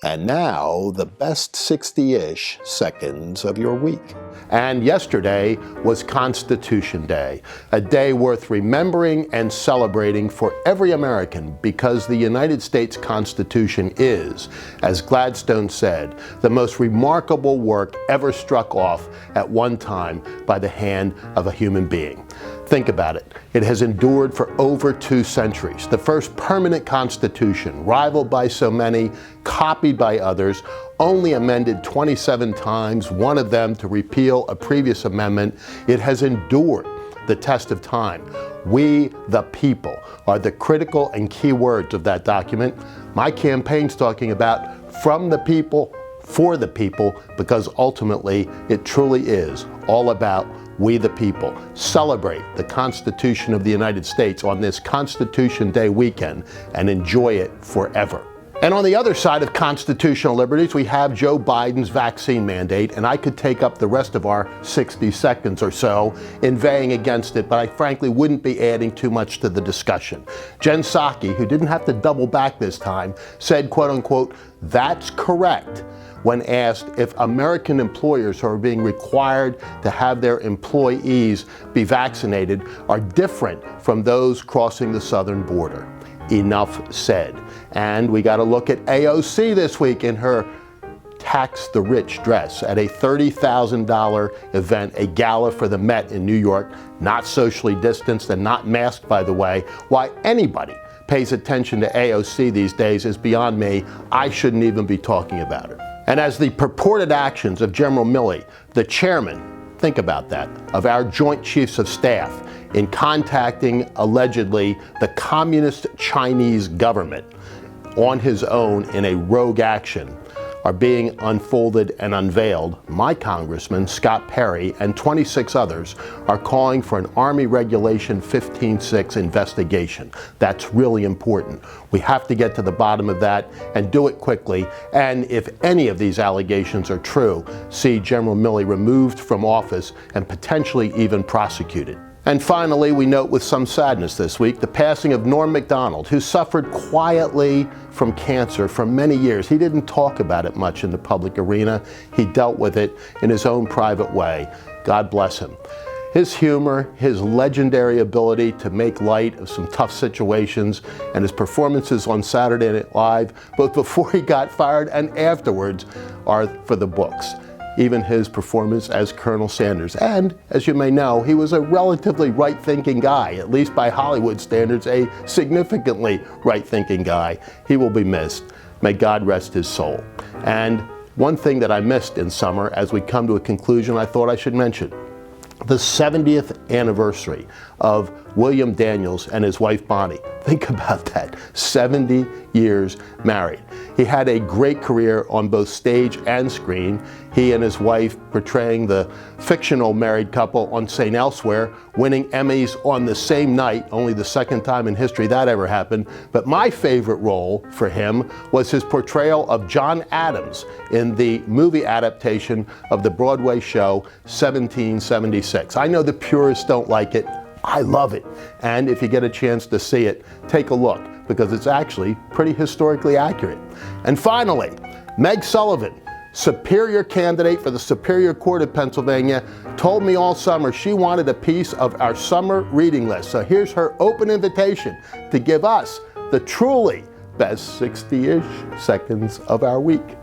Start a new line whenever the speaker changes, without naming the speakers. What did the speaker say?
And now, the best 60-ish seconds of your week. And yesterday was Constitution Day, a day worth remembering and celebrating for every American because the United States Constitution is, as Gladstone said, the most remarkable work ever struck off at one time by the hand of a human being. Think about it. It has endured for over 2 centuries. The first permanent constitution, rivaled by so many, copied by others, only amended 27 times, one of them to repeal a previous amendment. It has endured the test of time. We, the people, are the critical and key words of that document. My campaign's talking about from the people, for the people, because ultimately it truly is all about we the people. Celebrate the Constitution of the United States on this Constitution Day weekend and enjoy it forever. And on the other side of constitutional liberties, we have Joe Biden's vaccine mandate, and I could take up the rest of our 60 seconds or so inveighing against it, but I frankly wouldn't be adding too much to the discussion. Jen Psaki, who didn't have to double back this time, said, quote unquote, "That's correct," when asked if American employers who are being required to have their employees be vaccinated are different from those crossing the southern border. Enough said. And we got to look at AOC this week in her tax the rich dress at a $30,000 event, a gala for the Met in New York, not socially distanced and not masked, by the way. Why anybody pays attention to AOC these days is beyond me. I shouldn't even be talking about her. And as the purported actions of General Milley, the chairman, think about that, of our Joint Chiefs of Staff in contacting allegedly the communist Chinese government on his own in a rogue action, are being unfolded and unveiled, my Congressman, Scott Perry, and 26 others are calling for an Army Regulation 15-6 investigation. That's really important. We have to get to the bottom of that and do it quickly. And if any of these allegations are true, see General Milley removed from office and potentially even prosecuted. And finally, we note with some sadness this week the passing of Norm McDonald, who suffered quietly from cancer for many years. He didn't talk about it much in the public arena. He dealt with it in his own private way. God bless him. His humor, his legendary ability to make light of some tough situations, and his performances on Saturday Night Live, both before he got fired and afterwards, are for the books. Even his performance as Colonel Sanders. And, as you may know, he was a relatively right-thinking guy, at least by Hollywood standards, a significantly right-thinking guy. He will be missed. May God rest his soul. And one thing that I missed in summer, as we come to a conclusion, I thought I should mention. The 70th anniversary of William Daniels and his wife Bonnie. Think about that, 70 years married. He had a great career on both stage and screen. He and his wife portraying the fictional married couple on St. Elsewhere, winning Emmys on the same night, only the second time in history that ever happened. But my favorite role for him was his portrayal of John Adams in the movie adaptation of the Broadway show 1776. I know the purists don't like it. I love it. And if you get a chance to see it, take a look, because it's actually pretty historically accurate. And finally, Meg Sullivan, Superior candidate for the Superior Court of Pennsylvania, told me all summer she wanted a piece of our summer reading list. So here's her open invitation to give us the truly best 60-ish seconds of our week.